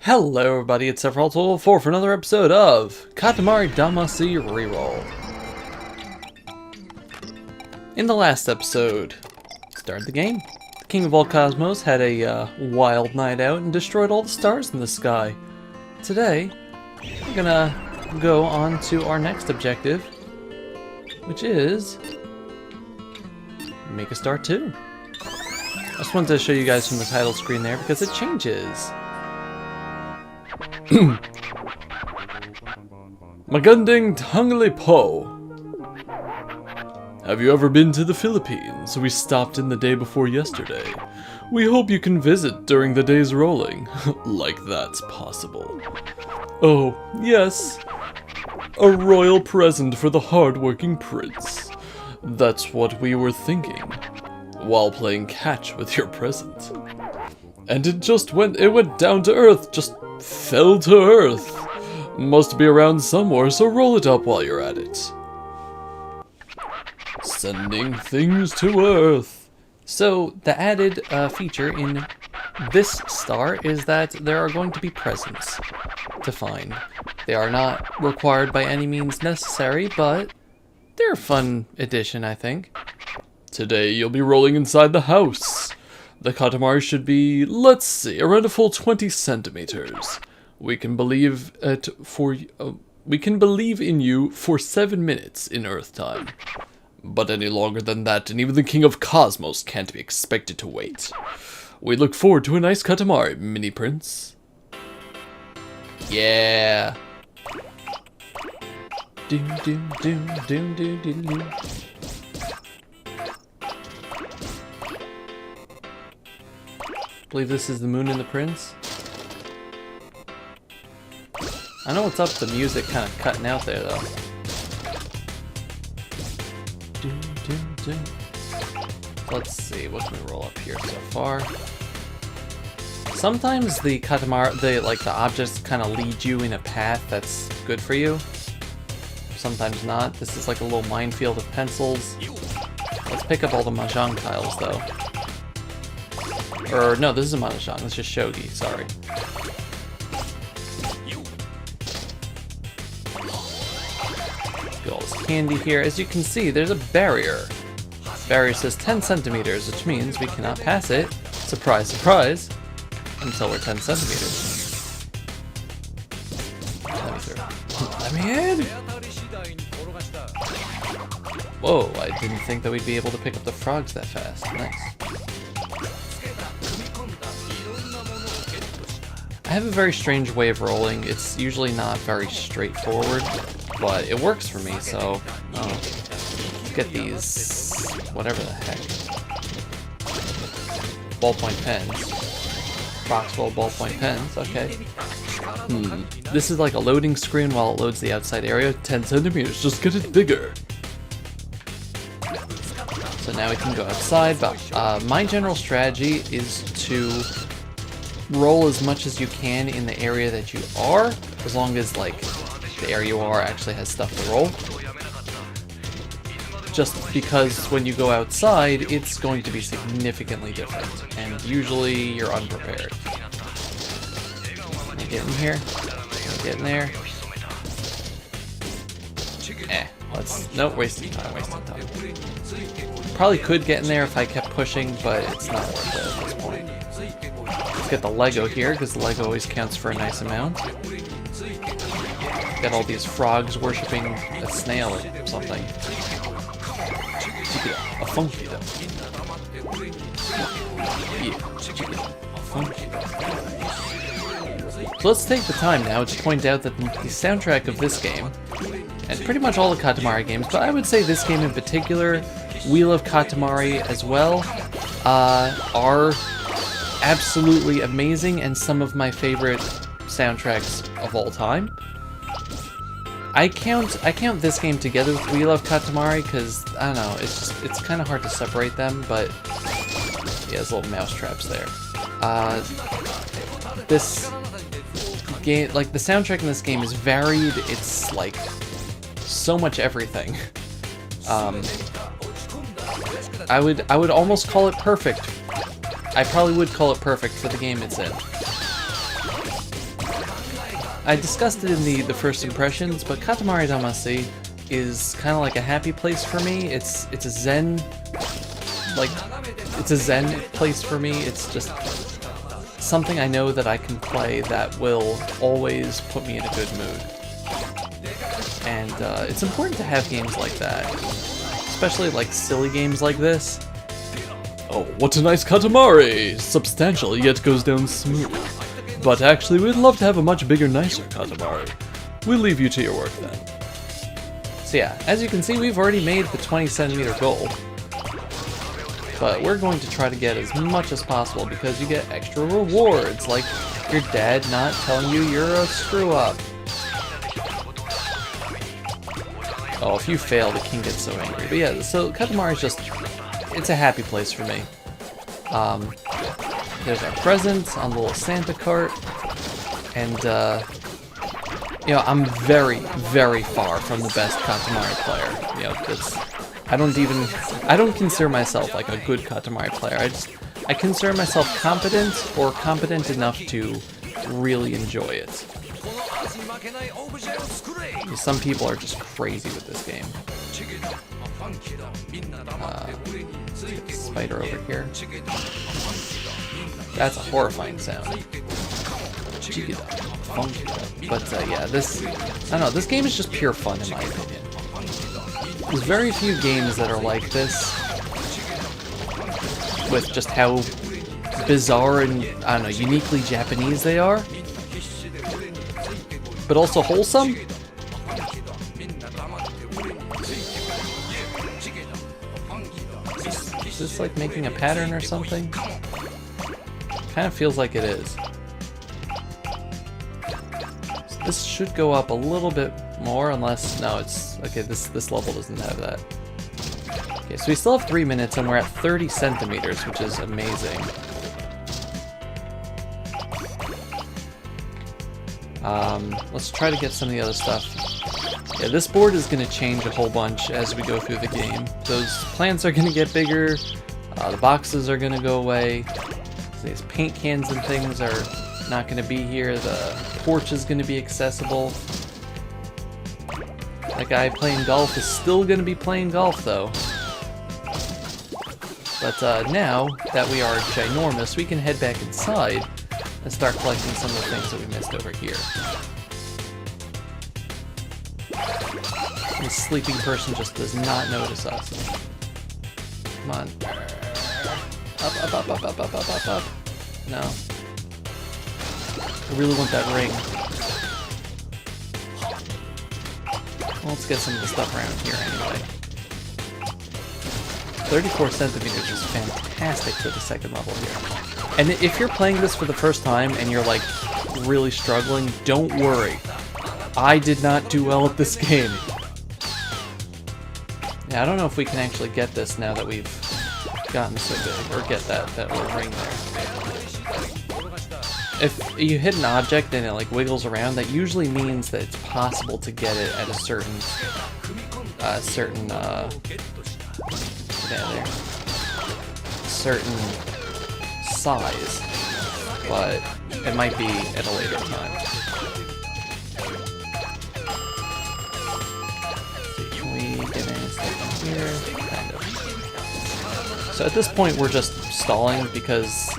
Hello everybody, it's Reroll for another episode of Katamari Damacy Reroll. In the last episode, started the game. The King of all Cosmos had a wild night out and destroyed all the stars in the sky. Today, we're gonna go on to our next objective, which is make a star 2. I just wanted to show you guys from the title screen there because it changes. Magandang Tangali Po. Have you ever been to the Philippines? We stopped in the day before yesterday. We hope you can visit during the day's rolling. Like that's possible. Oh, yes. A royal present for the hard-working prince. That's what we were thinking while playing catch with your present. And it went down to earth, just fell to earth. Must be around somewhere, so roll it up while you're at it. Sending things to earth. So, the added feature in this star is that there are going to be presents to find. They are not required by any means necessary, but they're a fun addition, I think. Today you'll be rolling inside the house. The Katamari should be, let's see, around a full 20 centimeters. We can believe in you for 7 minutes in Earth time. But any longer than that, and even the King of Cosmos can't be expected to wait. We look forward to a nice Katamari, Mini Prince. Yeah. Doom doom doom doom doom doom doom. I believe this is the moon and the prince. I know what's up with the music kind of cutting out there though. Let's see, what can we roll up here so far? Sometimes the Katamari, the objects kind of lead you in a path that's good for you. Sometimes not. This is like a little minefield of pencils. Let's pick up all the mahjong tiles though. Or, no, this is a mahjong, it's just shogi, sorry. Let's get all this candy here. As you can see, there's a barrier. Barrier says 10 centimeters, which means we cannot pass it, surprise, surprise, until we're 10 centimeters. Let me through. Let me in! Whoa, I didn't think that we'd be able to pick up the frogs that fast. Nice. I have a very strange way of rolling. It's usually not very straightforward, but it works for me, so let's get these, whatever the heck. Ballpoint pens. Box full of ballpoint pens, okay. This is like a loading screen while it loads the outside area. 10 centimeters, just get it bigger. So now we can go outside, but my general strategy is to roll as much as you can in the area that you are, as long as like the area you are actually has stuff to roll. Just because when you go outside, it's going to be significantly different, and usually you're unprepared. Can I get in here? Can I get in there? Nope, wasting time. Probably could get in there if I kept pushing, but it's not worth it at this point. Let's get the Lego here, because the Lego always counts for a nice amount. Got all these frogs worshipping a snail or something. A funky though. So let's take the time now to point out that the soundtrack of this game, and pretty much all the Katamari games, but I would say this game in particular, Wheel of Katamari as well, are absolutely amazing and some of my favorite soundtracks of all time. I count this game together with Wheel of Katamari because I don't know, it's kind of hard to separate them, but yeah, there's little mouse traps there. This game, like the soundtrack in this game is varied. It's like so much everything. I would almost call it perfect. I probably would call it perfect for the game it's in. I discussed it in the first impressions, but Katamari Damacy is kind of like a happy place for me. It's a zen, like, it's a zen place for me. It's just something I know that I can play that will always put me in a good mood. And it's important to have games like that, especially like silly games like this. Oh, what a nice Katamari! Substantial, yet goes down smooth. But actually, we'd love to have a much bigger, nicer Katamari. We'll leave you to your work then. So yeah, as you can see, we've already made the 20 centimeter goal. But we're going to try to get as much as possible because you get extra rewards, like your dad not telling you you're a screw-up. Oh, if you fail, the king gets so angry. But yeah, so Katamari's just, it's a happy place for me. There's our presents on the little Santa cart, and you know, I'm very, very far from the best Katamari player. You know, I don't consider myself like a good Katamari player. I consider myself competent, or competent enough to really enjoy it. Some people are just crazy with this game. Spider over here. That's a horrifying sound. But yeah, this, I don't know, this game is just pure fun in my opinion. There's very few games that are like this, with just how bizarre and, I don't know, uniquely Japanese they are, but also wholesome. Is this like making a pattern or something? Kind of feels like it is. So this should go up a little bit more, unless, no, it's, okay, this level doesn't have that. Okay, so we still have 3 minutes and we're at 30 centimeters, which is amazing. Let's try to get some of the other stuff. Yeah, this board is going to change a whole bunch as we go through the game. Those plants are going to get bigger, the boxes are going to go away, these paint cans and things are not going to be here, the porch is going to be accessible. That guy playing golf is still going to be playing golf though. But now that we are ginormous, we can head back inside and start collecting some of the things that we missed over here. This sleeping person just does not notice us. Come on. Up, up, up, up, up, up, up, up, up. No. I really want that ring. Well, let's get some of the stuff around here anyway. 34 centimeters is fantastic for the second level here. And if you're playing this for the first time and you're like really struggling, don't worry. I did not do well at this game. Yeah, I don't know if we can actually get this now that we've gotten so big, or get that little ring there. If you hit an object and it like wiggles around, that usually means that it's possible to get it at a certain size, but it might be at a later time. Can we get any stuff in here? Kind of. So at this point we're just stalling because,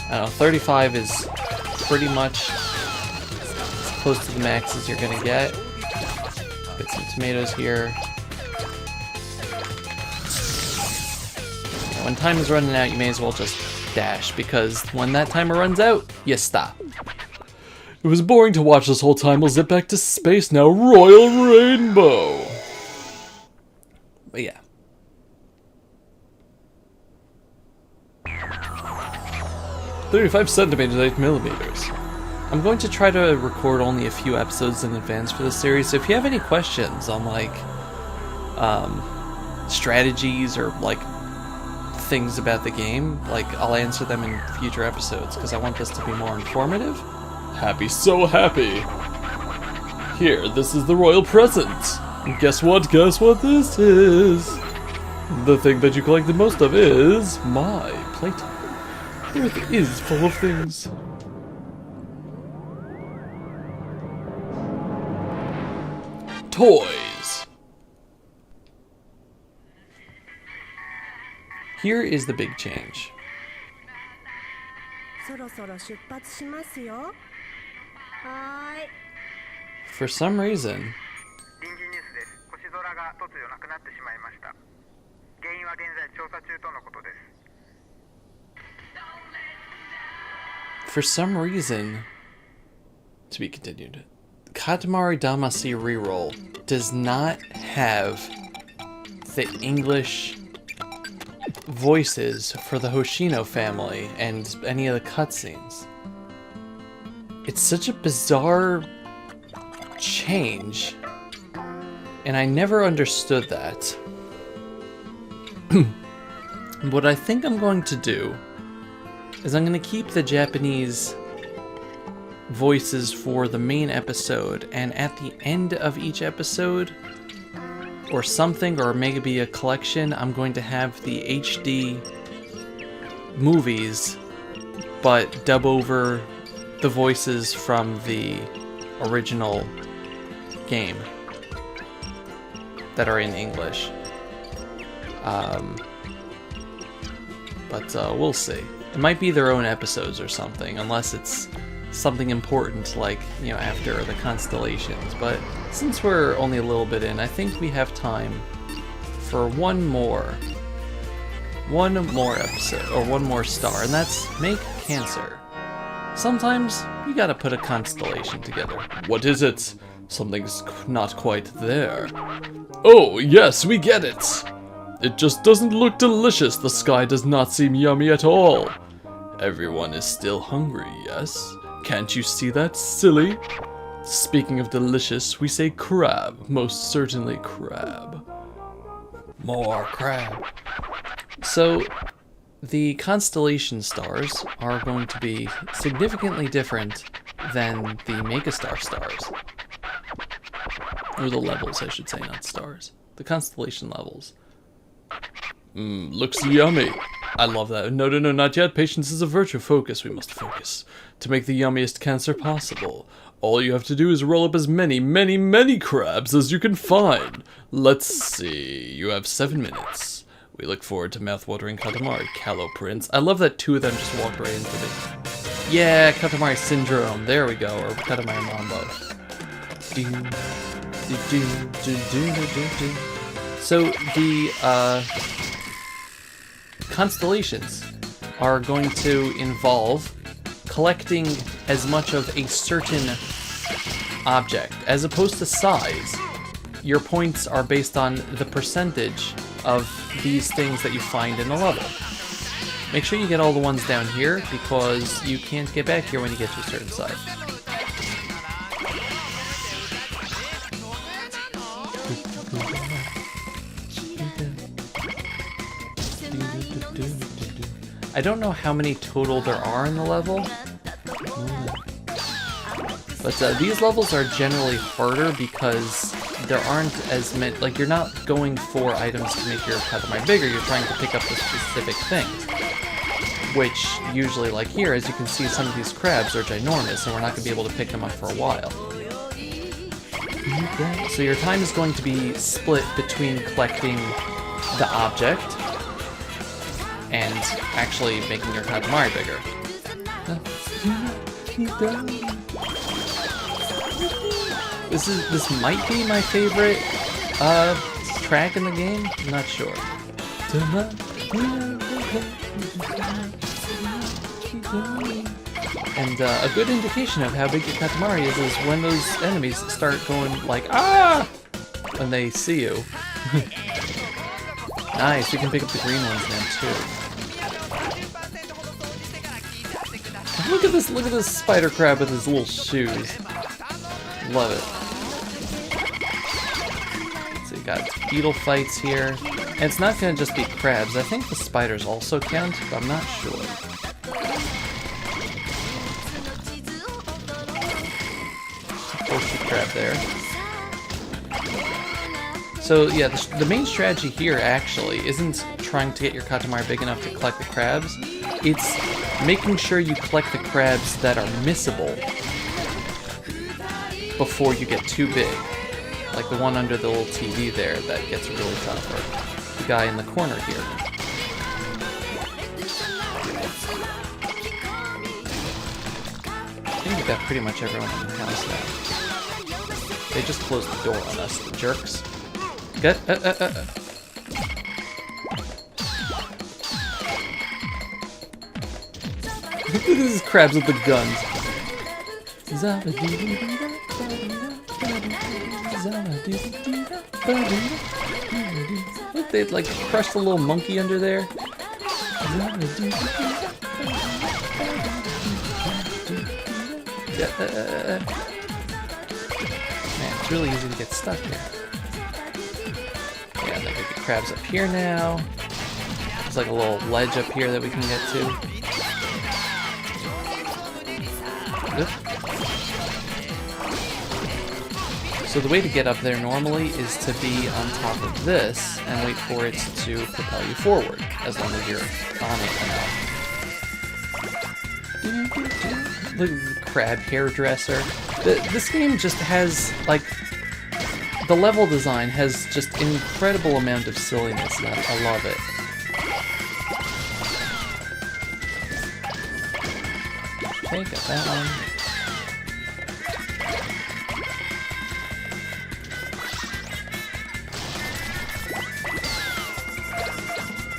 I don't know, 35 is pretty much as close to the max as you're gonna get. Get some tomatoes here. When time is running out, you may as well just dash, because when that timer runs out, you stop. It was boring to watch this whole time. We'll zip back to space now. Royal Rainbow! But yeah. "35 centimeters, 8 millimeters. I'm going to try to record only a few episodes in advance for this series, so if you have any questions on, like, strategies or, like, things about the game, like, I'll answer them in future episodes, because I want this to be more informative. Happy, so happy! Here, this is the royal present! And guess what this is? The thing that you collect the most of is my playtime. Earth is full of things. toys. Here is the big change. そろそろ出発しますよ。はーい。 For some reason, 臨時ニュースです。星空が突如なくなってしまいました。原因は現在調査中とのことです。 for some reason, to be continued, Katamari Damacy Reroll does not have the English voices for the Hoshino family and any of the cutscenes. It's such a bizarre change, and I never understood that. What I think I'm going to do is I'm going to keep the Japanese voices for the main episode, and at the end of each episode, or something, or maybe a collection, I'm going to have the HD movies, but dub over the voices from the original game that are in English. But we'll see. It might be their own episodes or something, unless it's something important like, you know, after the constellations. But since we're only a little bit in, I think we have time for one more episode, or one more star, and that's Make Cancer. Sometimes you gotta put a constellation together. What is it? Something's not quite there. Oh, yes, we get it! It just doesn't look delicious. The sky does not seem yummy at all. Everyone is still hungry, yes? Can't you see that, silly? Speaking of delicious, we say crab. Most certainly crab. More crab. So, the constellation stars are going to be significantly different than the Megastar stars. Or the levels, I should say, not stars. The constellation levels. Looks yummy. I love that. No, not yet. Patience is a virtue. Focus. We must focus. To make the yummiest cancer possible, all you have to do is roll up as many crabs as you can find. Let's see. You have 7 minutes. We look forward to mouth-watering Katamari, Callow Prince. I love that two of them just walked right into me. Yeah, Katamari Syndrome. There we go. Or Katamari Mambo. So the constellations are going to involve collecting as much of a certain object. As opposed to size, your points are based on the percentage of these things that you find in the level. Make sure you get all the ones down here, because you can't get back here when you get to a certain size. I don't know how many total there are in the level, but these levels are generally harder because there aren't as many, like, you're not going for items to make your Katamari bigger, you're trying to pick up the specific things. Which, usually, like here, as you can see, some of these crabs are ginormous, and we're not going to be able to pick them up for a while. So your time is going to be split between collecting the object and actually making your Katamari bigger. This might be my favorite track in the game. I'm not sure. And a good indication of how big your Katamari is when those enemies start going like, ah! When they see you. Nice, you can pick up the green ones now too. Look at this spider crab with his little shoes. Love it. So you got beetle fights here. And it's not gonna just be crabs. I think the spiders also count, but I'm not sure. Horseshoe crab there. So yeah, the main strategy here actually isn't trying to get your Katamari big enough to collect the crabs. It's making sure you collect the crabs that are missable before you get too big. Like the one under the little TV there that gets really tough, or the guy in the corner here. I think we got pretty much everyone in the house now. They just closed the door on us, the jerks. Get This is crabs with the guns. Look, they'd like crushed a little monkey under there. Man, it's really easy to get stuck here. Yeah, and there could be crabs up here now. There's like a little ledge up here that we can get to. Oop. So the way to get up there normally is to be on top of this and wait for it to propel you forward, as long as you're on it enough. Look at the crab hairdresser. This game just has, like, the level design has just an incredible amount of silliness, and I love it. Okay, got that one.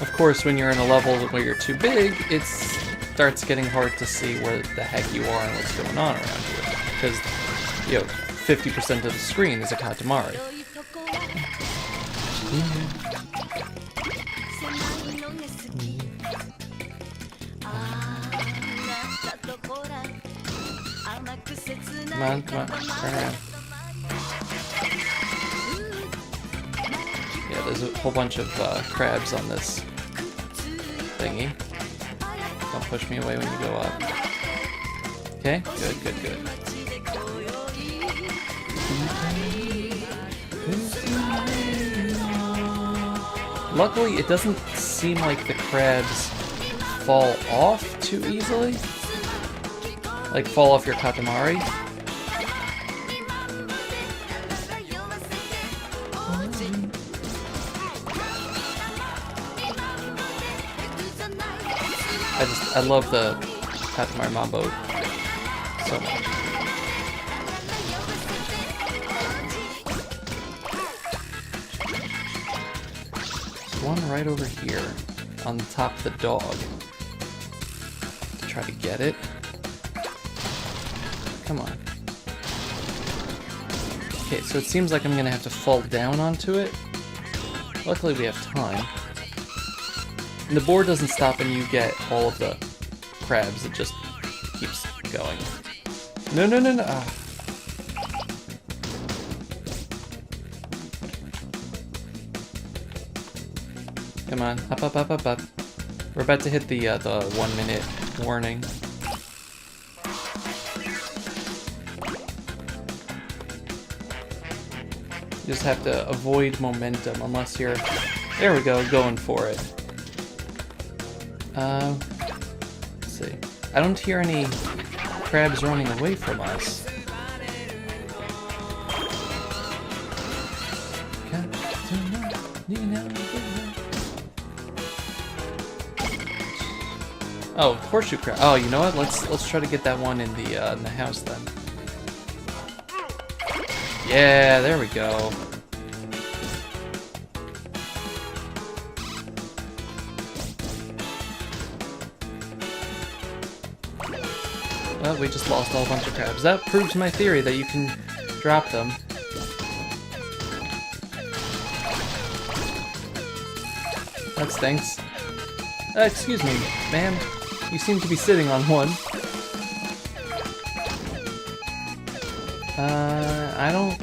Of course, when you're in a level where you're too big, it starts getting hard to see where the heck you are and what's going on around you. Because, you know, 50% of the screen is a Katamari. Come on, come on, turn around. Yeah, there's a whole bunch of crabs on this thingy. Don't push me away when you go up. Okay, good, good, good. Luckily, it doesn't seem like the crabs fall off too easily. Like, fall off your Katamari. I love the Katamari Mambo so much. There's one right over here on the top of the dog. Try to get it. Come on. Okay, so it seems like I'm gonna have to fall down onto it. Luckily we have time. And the board doesn't stop when you get all of the crabs, it just keeps going. No, no, no, no. Ah. Come on, up, up, up, up, up. We're about to hit the 1 minute warning. You just have to avoid momentum unless you're, there we go, going for it. Let's see. I don't hear any crabs running away from us. Oh, horseshoe crab. Oh, you know what? Let's try to get that one in the house then. Yeah, there we go. Well, we just lost a whole bunch of crabs. That proves my theory that you can drop them. That stinks. Excuse me, ma'am. You seem to be sitting on one. I don't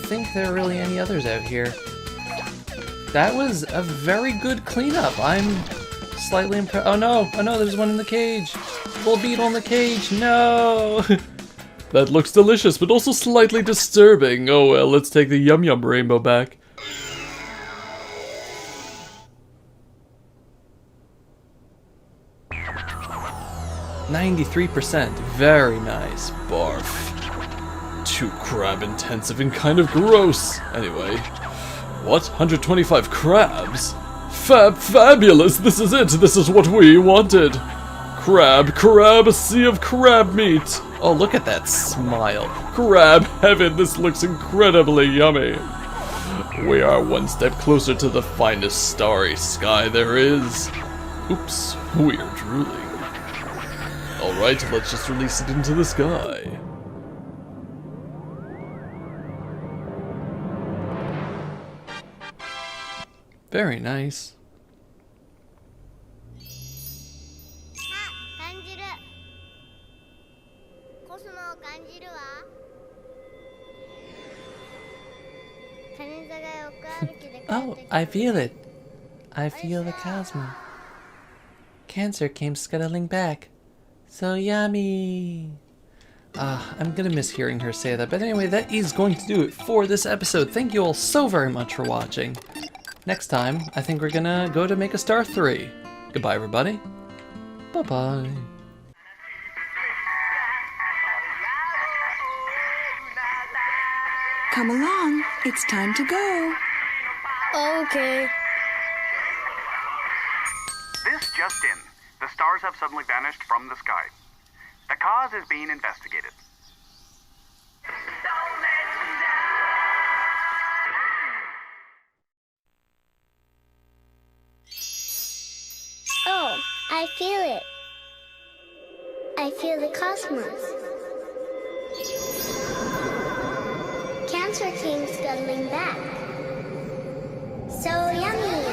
think there are really any others out here. That was a very good cleanup. I'm slightly impressed. Oh no, there's one in the cage. Little beetle in the cage, no! That looks delicious, but also slightly disturbing. Oh well, let's take the Yum Yum rainbow back. %, very nice. Barf. too crab intensive and kind of gross. Anyway, what? 125 crabs? Fabulous! This is it! This is what we wanted! Crab, a sea of crab meat! Oh, look at that smile. Crab heaven, this looks incredibly yummy! We are one step closer to the finest starry sky there is. Oops, we are drooling. Alright, let's just release it into the sky. Very nice. あ、感じる。コスモを感じるわ。金座が横歩きで帰ってきて Oh, I feel it. I feel the cosmo. Cancer came scuttling back. So yummy. I'm gonna miss hearing her say that, but anyway, that is going to do it for this episode. Thank you all so very much for watching. Next time, I think we're gonna go to make a star 3. Goodbye, everybody. Bye-bye. Come along, it's time to go. Okay. This just in. The stars have suddenly vanished from the sky. The cause is being investigated. Oh, I feel it. I feel the cosmos. Cancer came scuttling back. So yummy.